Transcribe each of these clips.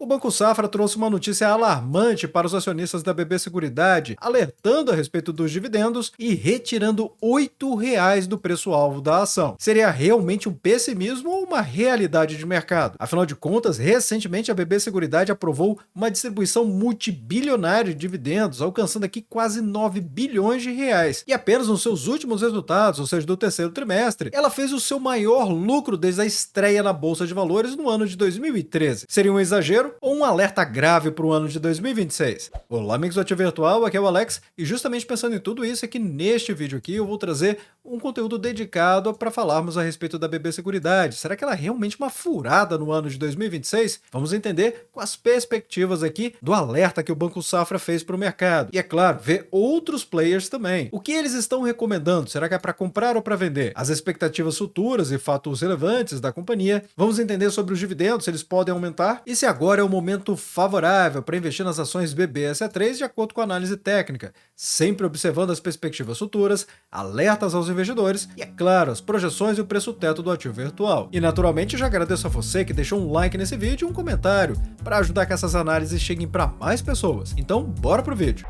O Banco Safra trouxe uma notícia alarmante para os acionistas da BB Seguridade, alertando a respeito dos dividendos e retirando R$ 8 do preço-alvo da ação. Seria realmente um pessimismo ou uma realidade de mercado? Afinal de contas, recentemente a BB Seguridade aprovou uma distribuição multibilionária de dividendos, alcançando aqui quase 9 bilhões de reais. E apenas nos seus últimos resultados, ou seja, do terceiro trimestre, ela fez o seu maior lucro desde a estreia na Bolsa de Valores no ano de 2013. Seria um exagero ou um alerta grave para o ano de 2026? Olá, amigos do Ativo Virtual, aqui é o Alex, e justamente pensando em tudo isso é que neste vídeo aqui eu vou trazer um conteúdo dedicado para falarmos a respeito da BB Seguridade. Será que ela é realmente uma furada no ano de 2026? Vamos entender com as perspectivas aqui do alerta que o Banco Safra fez para o mercado. E é claro, ver outros players também. O que eles estão recomendando? Será que é para comprar ou para vender? As expectativas futuras e fatos relevantes da companhia. Vamos entender sobre os dividendos, se eles podem aumentar e se agora é o momento favorável para investir nas ações BBSE3 de acordo com a análise técnica, sempre observando as perspectivas futuras, alertas aos investidores e, é claro, as projeções e o preço teto do ativo virtual. E naturalmente já agradeço a você que deixou um like nesse vídeo e um comentário para ajudar que essas análises cheguem para mais pessoas. Então, bora pro vídeo!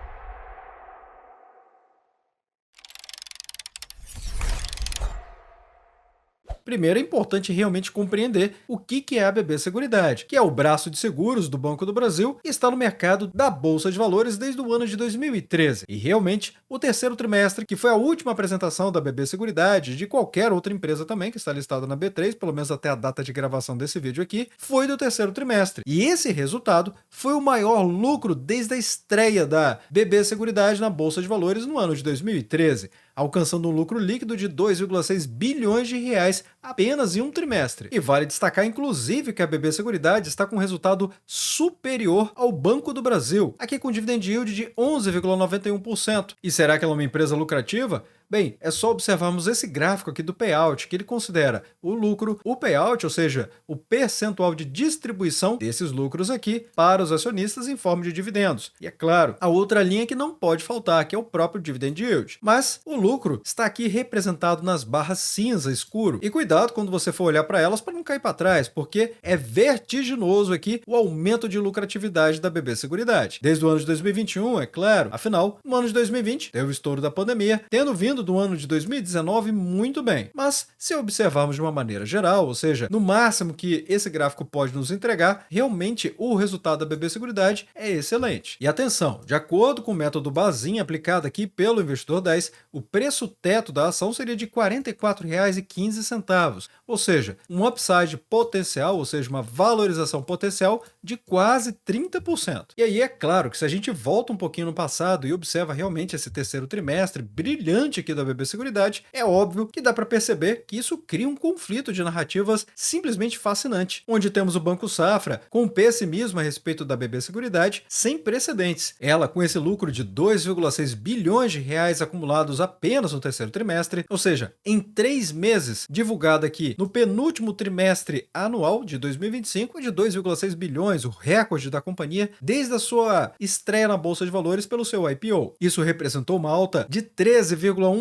Primeiro, é importante realmente compreender o que é a BB Seguridade, que é o braço de seguros do Banco do Brasil e está no mercado da Bolsa de Valores desde o ano de 2013. E realmente, o terceiro trimestre, que foi a última apresentação da BB Seguridade, de qualquer outra empresa também que está listada na B3, pelo menos até a data de gravação desse vídeo aqui, foi do terceiro trimestre. E esse resultado foi o maior lucro desde a estreia da BB Seguridade na Bolsa de Valores no ano de 2013. Alcançando um lucro líquido de 2,6 bilhões de reais apenas em um trimestre. E vale destacar, inclusive, que a BB Seguridade está com um resultado superior ao Banco do Brasil, aqui com dividend yield de 11,91%. E será que ela é uma empresa lucrativa? Bem, é só observarmos esse gráfico aqui do payout, que ele considera o lucro, o payout, ou seja, o percentual de distribuição desses lucros aqui para os acionistas em forma de dividendos. E é claro, a outra linha que não pode faltar, que é o próprio dividend yield. Mas o lucro está aqui representado nas barras cinza escuro. E cuidado quando você for olhar para elas para não cair para trás, porque é vertiginoso aqui o aumento de lucratividade da BB Seguridade. Desde o ano de 2021, é claro. Afinal, no ano de 2020, teve o estouro da pandemia, tendo vindo do ano de 2019 muito bem. Mas se observarmos de uma maneira geral, ou seja, no máximo que esse gráfico pode nos entregar, realmente o resultado da BB Seguridade é excelente. E atenção, de acordo com o método Bazin aplicado aqui pelo Investidor 10, o preço teto da ação seria de R$ 44,15, ou seja, um upside potencial, ou seja, uma valorização potencial de quase 30%. E aí é claro que se a gente volta um pouquinho no passado e observa realmente esse terceiro trimestre brilhante aqui da BB Seguridade, é óbvio que dá para perceber que isso cria um conflito de narrativas simplesmente fascinante, onde temos o Banco Safra com um pessimismo a respeito da BB Seguridade sem precedentes. Ela com esse lucro de 2,6 bilhões de reais acumulados apenas no terceiro trimestre, ou seja, em 3 meses, divulgada aqui no penúltimo trimestre anual de 2025 de 2,6 bilhões, o recorde da companhia desde a sua estreia na Bolsa de Valores pelo seu IPO. Isso representou uma alta de 13,1%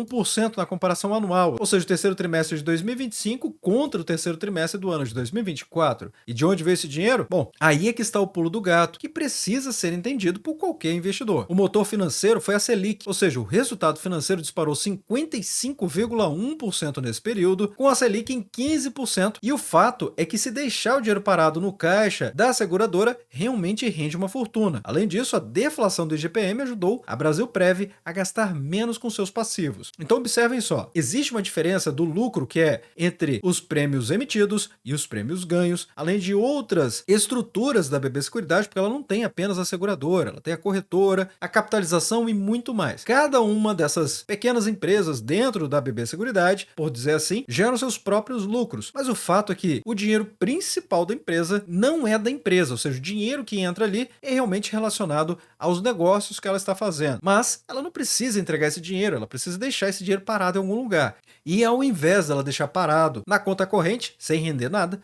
na comparação anual, ou seja, o terceiro trimestre de 2025 contra o terceiro trimestre do ano de 2024. E de onde veio esse dinheiro? Bom, aí é que está o pulo do gato, que precisa ser entendido por qualquer investidor. O motor financeiro foi a Selic, ou seja, o resultado financeiro disparou 55,1% nesse período, com a Selic em 15%, e o fato é que se deixar o dinheiro parado no caixa da seguradora, realmente rende uma fortuna. Além disso, a deflação do IGPM ajudou a Brasilprev a gastar menos com seus passivos. Então observem só, existe uma diferença do lucro que é entre os prêmios emitidos e os prêmios ganhos, além de outras estruturas da BB Seguridade, porque ela não tem apenas a seguradora, ela tem a corretora, a capitalização e muito mais. Cada uma dessas pequenas empresas dentro da BB Seguridade, por dizer assim, geram seus próprios lucros, mas o fato é que o dinheiro principal da empresa não é da empresa, ou seja, o dinheiro que entra ali é realmente relacionado aos negócios que ela está fazendo, mas ela não precisa entregar esse dinheiro, ela precisa deixar esse dinheiro parado em algum lugar. E ao invés dela deixar parado na conta corrente, sem render nada,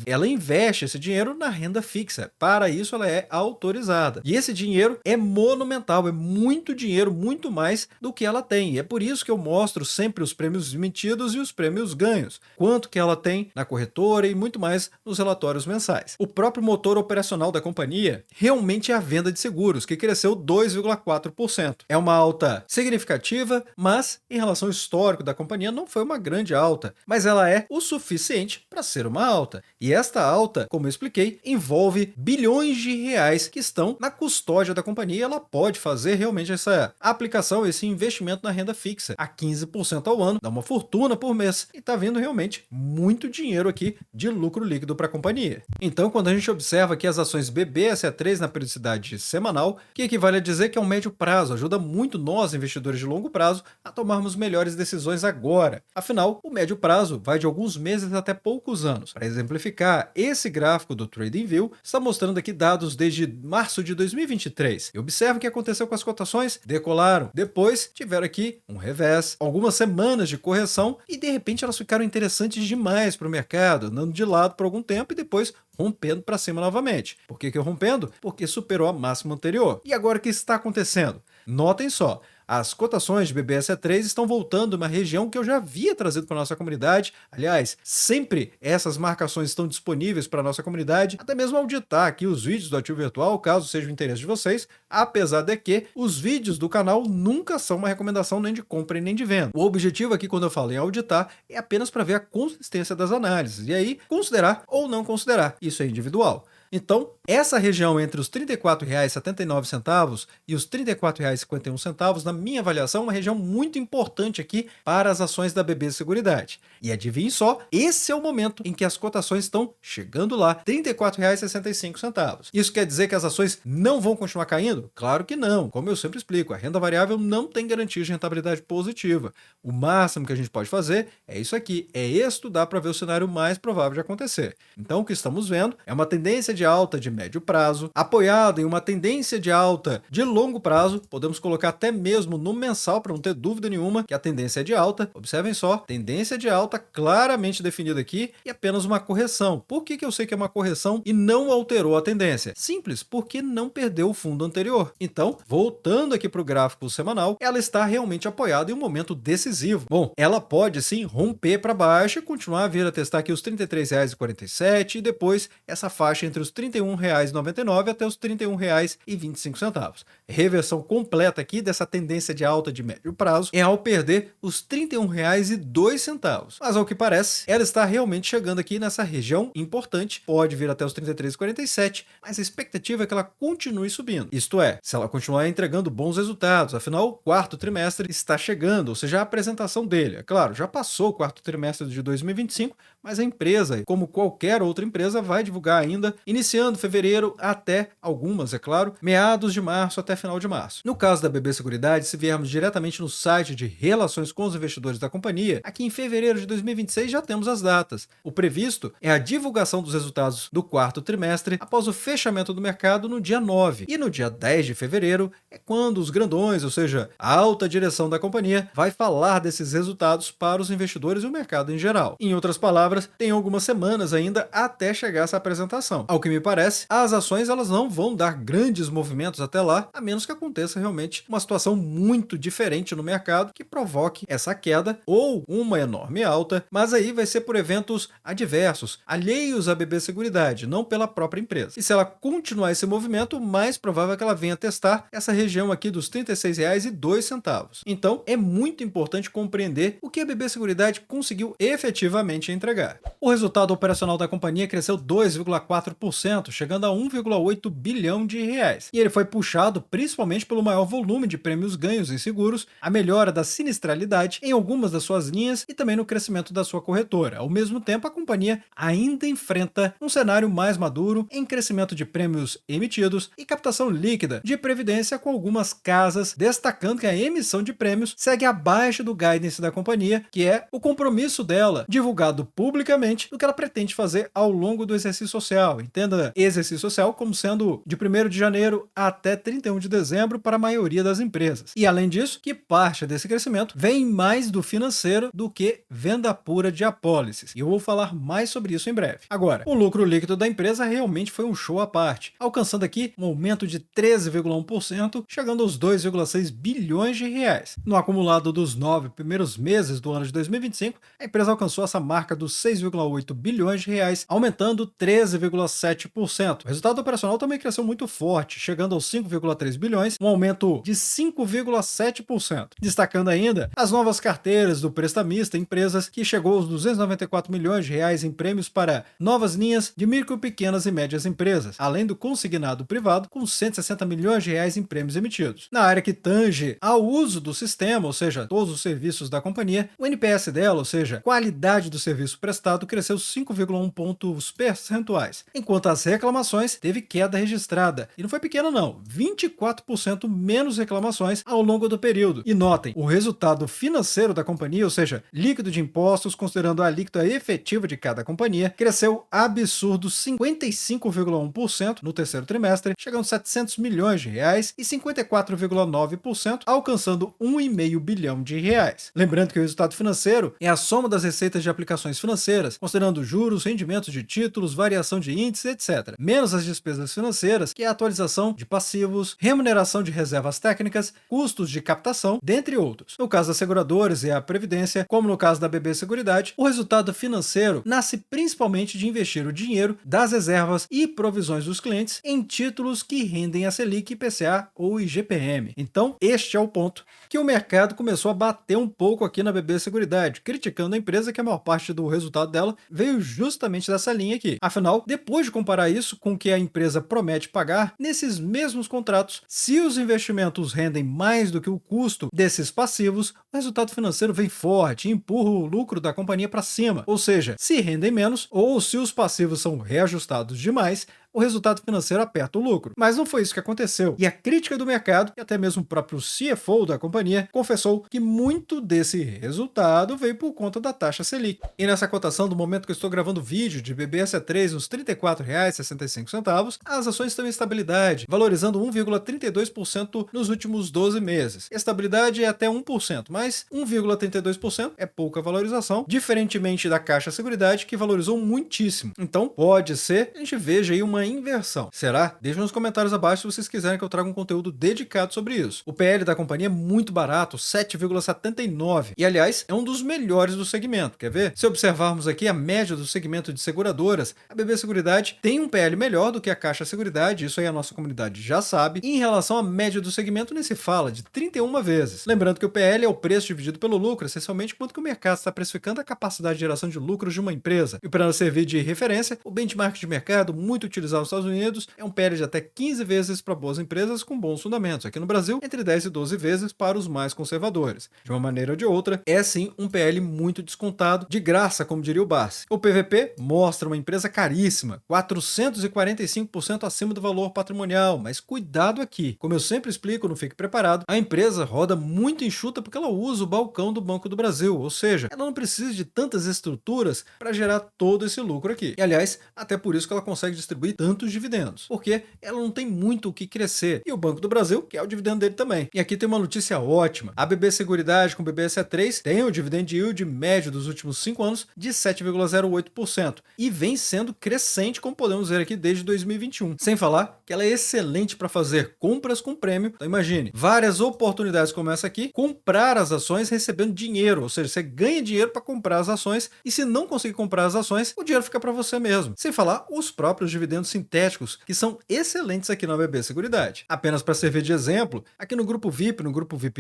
ela investe esse dinheiro na renda fixa. Para isso, ela é autorizada. E esse dinheiro é monumental, é muito dinheiro, muito mais do que ela tem. E é por isso que eu mostro sempre os prêmios emitidos e os prêmios ganhos. Quanto que ela tem na corretora e muito mais nos relatórios mensais. O próprio motor operacional da companhia realmente é a venda de seguros, que cresceu 2,4%. É uma alta significativa, mas em relação ao histórico da companhia não foi uma grande alta, mas ela é o suficiente para ser uma alta. E esta alta, como eu expliquei, envolve bilhões de reais que estão na custódia da companhia. Ela pode fazer realmente essa aplicação, esse investimento na renda fixa a 15% ao ano, dá uma fortuna por mês e está vindo realmente muito dinheiro aqui de lucro líquido para a companhia. Então, quando a gente observa aqui as ações BBSE3 na periodicidade semanal, que equivale a dizer que é um médio prazo, ajuda muito nós, investidores de longo prazo, a tomarmos melhores decisões agora. Afinal, o médio prazo vai de alguns meses até poucos anos. Para exemplificar, esse gráfico do TradingView está mostrando aqui dados desde março de 2023. E observe o que aconteceu com as cotações: decolaram, depois tiveram aqui um revés, algumas semanas de correção e de repente elas ficaram interessantes demais para o mercado, andando de lado por algum tempo e depois rompendo para cima novamente. Por que rompendo? Porque superou a máxima anterior. E agora o que está acontecendo? Notem só, as cotações de BBSE3 estão voltando a uma região que eu já havia trazido para a nossa comunidade. Aliás, sempre essas marcações estão disponíveis para a nossa comunidade, até mesmo auditar aqui os vídeos do Ativo Virtual, caso seja o interesse de vocês, apesar de que os vídeos do canal nunca são uma recomendação nem de compra e nem de venda. O objetivo aqui, quando eu falo em auditar, é apenas para ver a consistência das análises, e aí considerar ou não considerar. Isso é individual. Então, essa região entre os R$ 34,79 e os R$ 34,51, na minha avaliação, é uma região muito importante aqui para as ações da BB Seguridade. E adivinhe só, esse é o momento em que as cotações estão chegando lá, R$ 34,65. Isso quer dizer que as ações não vão continuar caindo? Claro que não. Como eu sempre explico, a renda variável não tem garantia de rentabilidade positiva. O máximo que a gente pode fazer é isso aqui, é estudar para ver o cenário mais provável de acontecer. Então, o que estamos vendo é uma tendência de alta de médio prazo, apoiada em uma tendência de alta de longo prazo. Podemos colocar até mesmo no mensal para não ter dúvida nenhuma que a tendência é de alta. Observem só, tendência de alta claramente definida aqui e apenas uma correção. Por que eu sei que é uma correção e não alterou a tendência? Simples, porque não perdeu o fundo anterior. Então, voltando aqui para o gráfico semanal, ela está realmente apoiada em um momento decisivo. Bom, ela pode sim romper para baixo e continuar a vir a testar aqui os R$ 33,47 e depois essa faixa entre os R$ 31,99 até os R$ 31,25. Reversão completa aqui dessa tendência de alta de médio prazo é ao perder os R$ 31,02. Mas ao que parece, ela está realmente chegando aqui nessa região importante, pode vir até os R$ 33,47, mas a expectativa é que ela continue subindo. Isto é, se ela continuar entregando bons resultados, afinal, o quarto trimestre está chegando, ou seja, a apresentação dele. É claro, já passou o quarto trimestre de 2025, mas a empresa, como qualquer outra empresa, vai divulgar ainda, iniciando fevereiro até algumas, é claro, meados de março até final de março. No caso da BB Seguridade, se viermos diretamente no site de relações com os investidores da companhia, aqui em fevereiro de 2026 já temos as datas. O previsto é a divulgação dos resultados do quarto trimestre após o fechamento do mercado no dia 9. E no dia 10 de fevereiro é quando os grandões, ou seja, a alta direção da companhia, vai falar desses resultados para os investidores e o mercado em geral. Em outras palavras, tem algumas semanas ainda até chegar essa apresentação. Ao que me parece, as ações elas não vão dar grandes movimentos até lá, a menos que aconteça realmente uma situação muito diferente no mercado que provoque essa queda ou uma enorme alta, mas aí vai ser por eventos adversos, alheios à BB Seguridade, não pela própria empresa. E se ela continuar esse movimento, o mais provável é que ela venha testar essa região aqui dos R$ 36,02. Então, é muito importante compreender o que a BB Seguridade conseguiu efetivamente entregar. O resultado operacional da companhia cresceu 2,4%, chegando a 1,8 bilhão de reais. E ele foi puxado principalmente pelo maior volume de prêmios ganhos em seguros, a melhora da sinistralidade em algumas das suas linhas e também no crescimento da sua corretora. Ao mesmo tempo, a companhia ainda enfrenta um cenário mais maduro em crescimento de prêmios emitidos e captação líquida de previdência, com algumas casas destacando que a emissão de prêmios segue abaixo do guidance da companhia, que é o compromisso dela, divulgado publicamente, do que ela pretende fazer ao longo do exercício social, em entenda exercício social como sendo de 1º de janeiro até 31 de dezembro para a maioria das empresas. E além disso, que parte desse crescimento vem mais do financeiro do que venda pura de apólices. E eu vou falar mais sobre isso em breve. Agora, o lucro líquido da empresa realmente foi um show à parte, alcançando aqui um aumento de 13,1%, chegando aos 2,6 bilhões de reais. No acumulado dos 9 primeiros meses do ano de 2025, a empresa alcançou essa marca dos 6,8 bilhões de reais, aumentando 13,7%. O resultado operacional também cresceu muito forte, chegando aos 5,3 bilhões, um aumento de 5,7%. Destacando ainda as novas carteiras do prestamista, empresas que chegou aos 294 milhões de reais em prêmios para novas linhas de micro, pequenas e médias empresas, além do consignado privado com 160 milhões de reais em prêmios emitidos. Na área que tange ao uso do sistema, ou seja, todos os serviços da companhia, o NPS dela, ou seja, qualidade do serviço prestado, cresceu 5,1 pontos percentuais, enquanto as reclamações teve queda registrada, e não foi pequena não, 24% menos reclamações ao longo do período. E notem, o resultado financeiro da companhia, ou seja, líquido de impostos, considerando a alíquota efetiva de cada companhia, cresceu absurdo 55,1% no terceiro trimestre, chegando a 700 milhões de reais e 54,9%, alcançando 1,5 bilhão de reais. Lembrando que o resultado financeiro é a soma das receitas de aplicações financeiras, considerando juros, rendimentos de títulos, variação de índices, etc., menos as despesas financeiras, que é a atualização de passivos, remuneração de reservas técnicas, custos de captação, dentre outros. No caso das seguradoras e a previdência, como no caso da BB Seguridade, o resultado financeiro nasce principalmente de investir o dinheiro das reservas e provisões dos clientes em títulos que rendem a Selic, IPCA ou IGPM. Então, este é o ponto que o mercado começou a bater um pouco aqui na BB Seguridade, criticando a empresa que a maior parte do resultado dela veio justamente dessa linha aqui. Afinal, depois de comparar isso com o que a empresa promete pagar, nesses mesmos contratos, se os investimentos rendem mais do que o custo desses passivos, o resultado financeiro vem forte e empurra o lucro da companhia para cima. Ou seja, se rendem menos ou se os passivos são reajustados demais, o resultado financeiro aperta o lucro. Mas não foi isso que aconteceu. E a crítica do mercado, e até mesmo o próprio CFO da companhia, confessou que muito desse resultado veio por conta da taxa Selic. E nessa cotação, do momento que eu estou gravando o vídeo de BBSA3 nos R$ 34,65, as ações estão em estabilidade, valorizando 1,32% nos últimos 12 meses. Estabilidade é até 1%, mas 1,32% é pouca valorização, diferentemente da Caixa Seguridade, que valorizou muitíssimo. Então, pode ser que a gente veja aí uma inversão. Será? Deixe nos comentários abaixo se vocês quiserem que eu traga um conteúdo dedicado sobre isso. O PL da companhia é muito barato, 7,79, e aliás, é um dos melhores do segmento. Quer ver? Se observarmos aqui a média do segmento de seguradoras, a BB Seguridade tem um PL melhor do que a Caixa Seguridade, isso aí a nossa comunidade já sabe, e em relação à média do segmento nem se fala, de 31 vezes. Lembrando que o PL é o preço dividido pelo lucro, essencialmente quanto que o mercado está precificando a capacidade de geração de lucros de uma empresa. E para servir de referência, o benchmark de mercado muito utilizado nos Estados Unidos é um PL de até 15 vezes para boas empresas com bons fundamentos. Aqui no Brasil, entre 10 e 12 vezes para os mais conservadores. De uma maneira ou de outra, é sim um PL muito descontado, de graça, como diria o Barsi. O PVP mostra uma empresa caríssima, 445% acima do valor patrimonial, mas cuidado aqui. Como eu sempre explico no Fique Preparado, a empresa roda muito enxuta porque ela usa o balcão do Banco do Brasil, ou seja, ela não precisa de tantas estruturas para gerar todo esse lucro aqui. E aliás, até por isso que ela consegue distribuir tantos dividendos, porque ela não tem muito o que crescer. E o Banco do Brasil quer o dividendo dele também. E aqui tem uma notícia ótima. A BB Seguridade com o BBSA3 tem o dividend yield médio dos últimos 5 anos de 7,08% e vem sendo crescente, como podemos ver aqui desde 2021. Sem falar que ela é excelente para fazer compras com prêmio. Então imagine, várias oportunidades como essa aqui, comprar as ações recebendo dinheiro, ou seja, você ganha dinheiro para comprar as ações e se não conseguir comprar as ações, o dinheiro fica para você mesmo. Sem falar os próprios dividendos sintéticos, que são excelentes aqui na BB Seguridade. Apenas para servir de exemplo, aqui no grupo VIP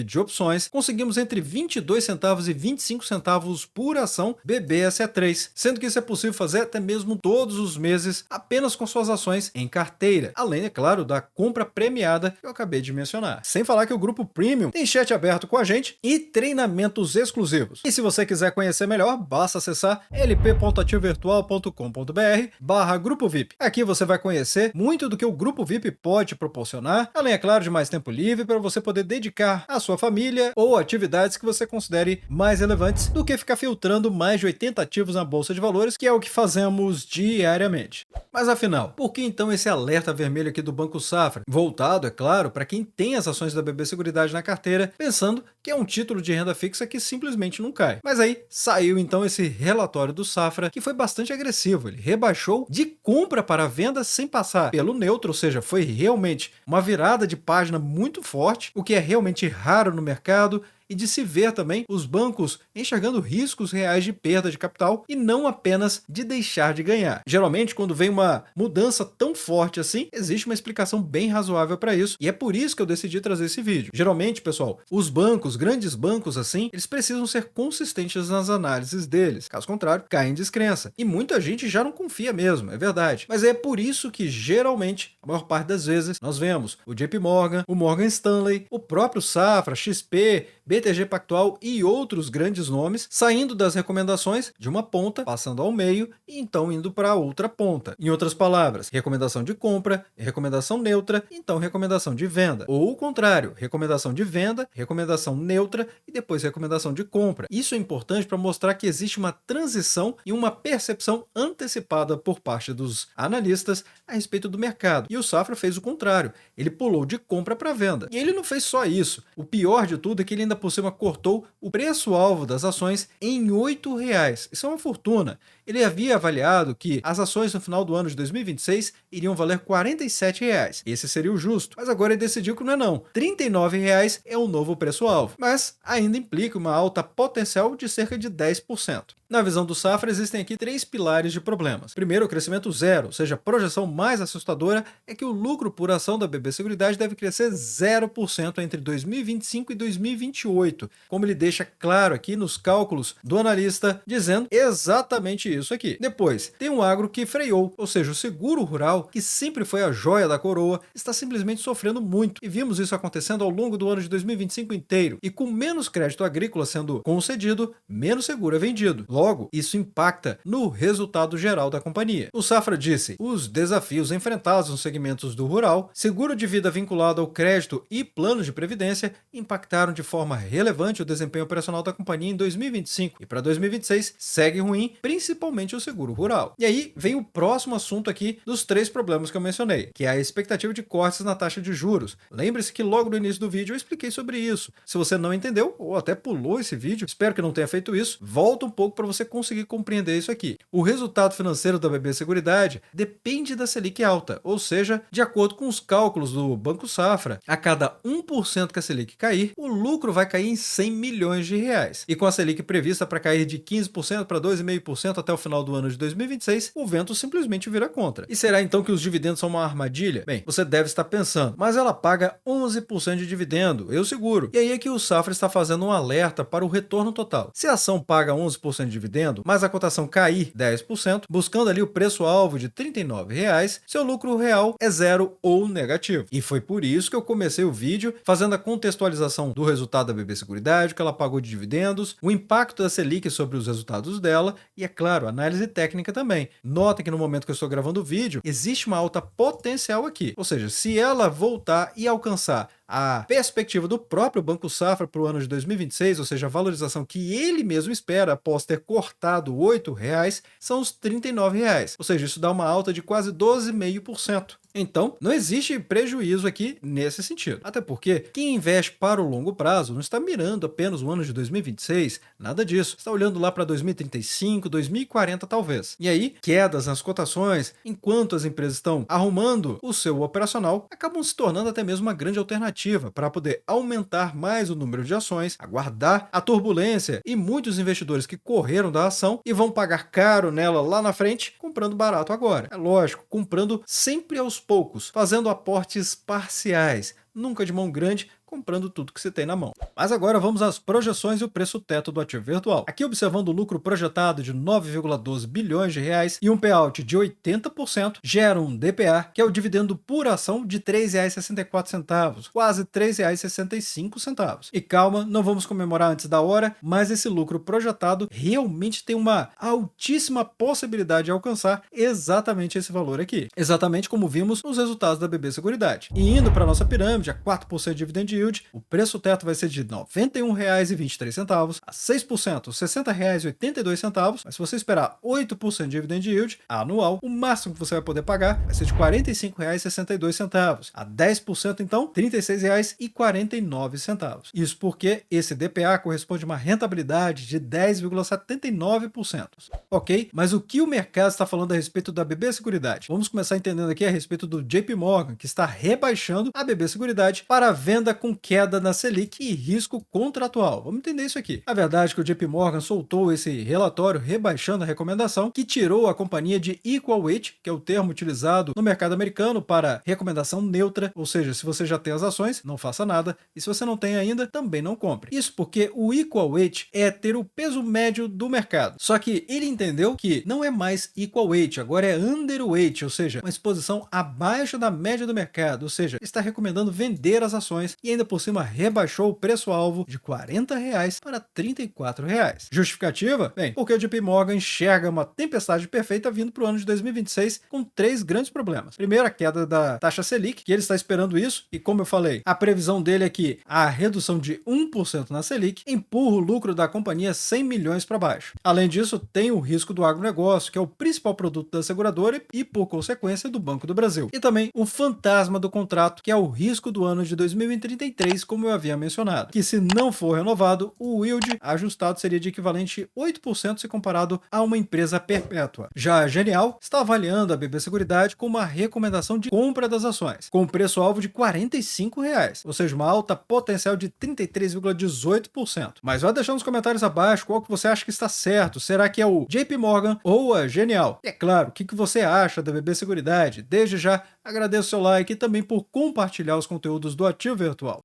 de opções, conseguimos entre 22 centavos e 25 centavos por ação BBSA3, sendo que isso é possível fazer até mesmo todos os meses apenas com suas ações em carteira, além, é claro, da compra premiada que eu acabei de mencionar. Sem falar que o grupo Premium tem chat aberto com a gente e treinamentos exclusivos. E se você quiser conhecer melhor, basta acessar lp.ativovirtual.com.br/grupo VIP. Aqui você vai conhecer muito do que o Grupo VIP pode proporcionar, além, é claro, de mais tempo livre para você poder dedicar à sua família ou atividades que você considere mais relevantes do que ficar filtrando mais de 80 ativos na Bolsa de Valores, que é o que fazemos diariamente. Mas afinal, por que então esse alerta vermelho aqui do Banco Safra? Voltado, é claro, para quem tem as ações da BB Seguridade na carteira, pensando que é um título de renda fixa que simplesmente não cai. Mas aí saiu então esse relatório do Safra que foi bastante agressivo. Ele rebaixou de compra para venda sem passar pelo neutro, ou seja, foi realmente uma virada de página muito forte, o que é realmente raro no mercado, e de se ver também os bancos enxergando riscos reais de perda de capital e não apenas de deixar de ganhar. Geralmente, quando vem uma mudança tão forte assim, existe uma explicação bem razoável para isso, e é por isso que eu decidi trazer esse vídeo. Geralmente, pessoal, os bancos, grandes bancos assim, eles precisam ser consistentes nas análises deles, caso contrário, caem em descrença. E muita gente já não confia mesmo, é verdade. Mas é por isso que, geralmente, a maior parte das vezes, nós vemos o JP Morgan, o Morgan Stanley, o próprio Safra, XP, BTG Pactual e outros grandes nomes saindo das recomendações de uma ponta, passando ao meio e então indo para outra ponta. Em outras palavras, recomendação de compra, recomendação neutra, então recomendação de venda. Ou o contrário, recomendação de venda, recomendação neutra e depois recomendação de compra. Isso é importante para mostrar que existe uma transição e uma percepção antecipada por parte dos analistas a respeito do mercado. E o Safra fez o contrário, ele pulou de compra para venda. E ele não fez só isso. O pior de tudo é que ele ainda por cima cortou o preço-alvo das ações em R$ 8,00. Isso é uma fortuna. Ele havia avaliado que as ações no final do ano de 2026 iriam valer R$ 47,00. Esse seria o justo. Mas agora ele decidiu que não é não. R$ 39,00 é o novo preço-alvo. Mas ainda implica uma alta potencial de cerca de 10%. Na visão do Safra, existem aqui 3 pilares de problemas. Primeiro, o crescimento zero, ou seja, a projeção mais assustadora é que o lucro por ação da BB Seguridade deve crescer 0% entre 2025 e 2028, como ele deixa claro aqui nos cálculos do analista, dizendo exatamente isso aqui. Depois, tem um agro que freou, ou seja, o seguro rural, que sempre foi a joia da coroa, está simplesmente sofrendo muito. E vimos isso acontecendo ao longo do ano de 2025 inteiro. E com menos crédito agrícola sendo concedido, menos seguro é vendido. Logo, isso impacta no resultado geral da companhia. O Safra disse: os desafios enfrentados nos segmentos do rural, seguro de vida vinculado ao crédito e planos de previdência impactaram de forma relevante o desempenho operacional da companhia em 2025 e para 2026 segue ruim, principalmente o seguro rural. E aí vem o próximo assunto aqui dos 3 problemas que eu mencionei, que é a expectativa de cortes na taxa de juros. Lembre-se que logo no início do vídeo eu expliquei sobre isso. Se você não entendeu ou até pulou esse vídeo, espero que não tenha feito isso, volta um pouco para você conseguir compreender isso aqui. O resultado financeiro da BB Seguridade depende da Selic alta, ou seja, de acordo com os cálculos do Banco Safra, a cada 1% que a Selic cair, o lucro vai cair em 100 milhões de reais. E com a Selic prevista para cair de 15% para 2,5% até o final do ano de 2026, o vento simplesmente vira contra. E será então que os dividendos são uma armadilha? Bem, você deve estar pensando, mas ela paga 11% de dividendo, eu seguro. E aí é que o Safra está fazendo um alerta para o retorno total. Se a ação paga 11% de dividendo, mas a cotação cair 10%, buscando ali o preço-alvo de R$ 39,00, seu lucro real é zero ou negativo. E foi por isso que eu comecei o vídeo fazendo a contextualização do resultado da BB Seguridade, que ela pagou de dividendos, o impacto da Selic sobre os resultados dela e, é claro, análise técnica também. Notem que no momento que eu estou gravando o vídeo, existe uma alta potencial aqui. Ou seja, se ela voltar e alcançar a perspectiva do próprio Banco Safra para o ano de 2026, ou seja, a valorização que ele mesmo espera após ter cortado R$ 8,00, são os R$ 39,00. Ou seja, isso dá uma alta de quase 12,5%. Então, não existe prejuízo aqui nesse sentido. Até porque quem investe para o longo prazo não está mirando apenas o ano de 2026, nada disso. Está olhando lá para 2035, 2040 talvez. E aí, quedas nas cotações, enquanto as empresas estão arrumando o seu operacional, acabam se tornando até mesmo uma grande alternativa para poder aumentar mais o número de ações, aguardar a turbulência e muitos investidores que correram da ação e vão pagar caro nela lá na frente, comprando barato agora. É lógico, comprando sempre aos poucos, fazendo aportes parciais, nunca de mão grande, comprando tudo que você tem na mão. Mas agora vamos às projeções e o preço teto do ativo virtual. Aqui observando o lucro projetado de 9,12 bilhões de reais e um payout de 80%, gera um DPA, que é o dividendo por ação de R$ 3,64, quase R$ 3,65. E calma, não vamos comemorar antes da hora, mas esse lucro projetado realmente tem uma altíssima possibilidade de alcançar exatamente esse valor aqui. Exatamente como vimos nos resultados da BB Seguridade. E indo para a nossa pirâmide, a 4% de dividend yield, o preço teto vai ser de R$ 91,23, a 6%, R$ 60,82, mas se você esperar 8% de dividend yield anual, o máximo que você vai poder pagar vai ser de R$ 45,62, a 10% então, R$ 36,49. Isso porque esse DPA corresponde a uma rentabilidade de 10,79%. Ok? Mas o que o mercado está falando a respeito da BB Seguridade? Vamos começar entendendo aqui a respeito do JP Morgan, que está rebaixando a BB Seguridade para venda com queda na Selic e risco contratual. Vamos entender isso aqui. A verdade é que o JP Morgan soltou esse relatório rebaixando a recomendação, que tirou a companhia de equal weight, que é o termo utilizado no mercado americano para recomendação neutra, ou seja, se você já tem as ações, não faça nada, e se você não tem ainda, também não compre. Isso porque o equal weight é ter o peso médio do mercado. Só que ele entendeu que não é mais equal weight, agora é underweight, ou seja, uma exposição abaixo da média do mercado, ou seja, está recomendando vender as ações e ainda por cima rebaixou o preço-alvo de R$ 40 para R$ 34. Justificativa? Bem, porque o JP Morgan enxerga uma tempestade perfeita vindo para o ano de 2026 com 3 grandes problemas. Primeiro, a queda da taxa Selic, que ele está esperando isso, e como eu falei, a previsão dele é que a redução de 1% na Selic empurra o lucro da companhia 100 milhões para baixo. Além disso, tem o risco do agronegócio, que é o principal produto da seguradora e, por consequência, do Banco do Brasil. E também o fantasma do contrato, que é o risco do ano de 2033, como eu havia mencionado, que se não for renovado, o yield ajustado seria de equivalente 8% se comparado a uma empresa perpétua. Já a Genial está avaliando a BB Seguridade com uma recomendação de compra das ações, com preço-alvo de R$ 45, ou seja, uma alta potencial de 33,18%. Mas vai deixando nos comentários abaixo qual que você acha que está certo. Será que é o JP Morgan ou a Genial? E é claro, o que você acha da BB Seguridade? Desde já, agradeço o seu like e também por compartilhar os conteúdos do Ativo Virtual.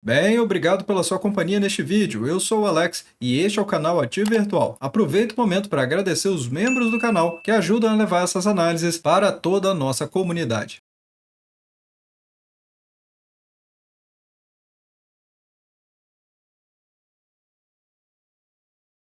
Bem, obrigado pela sua companhia neste vídeo. Eu sou o Alex e este é o canal Ativo Virtual. Aproveito o momento para agradecer os membros do canal que ajudam a levar essas análises para toda a nossa comunidade.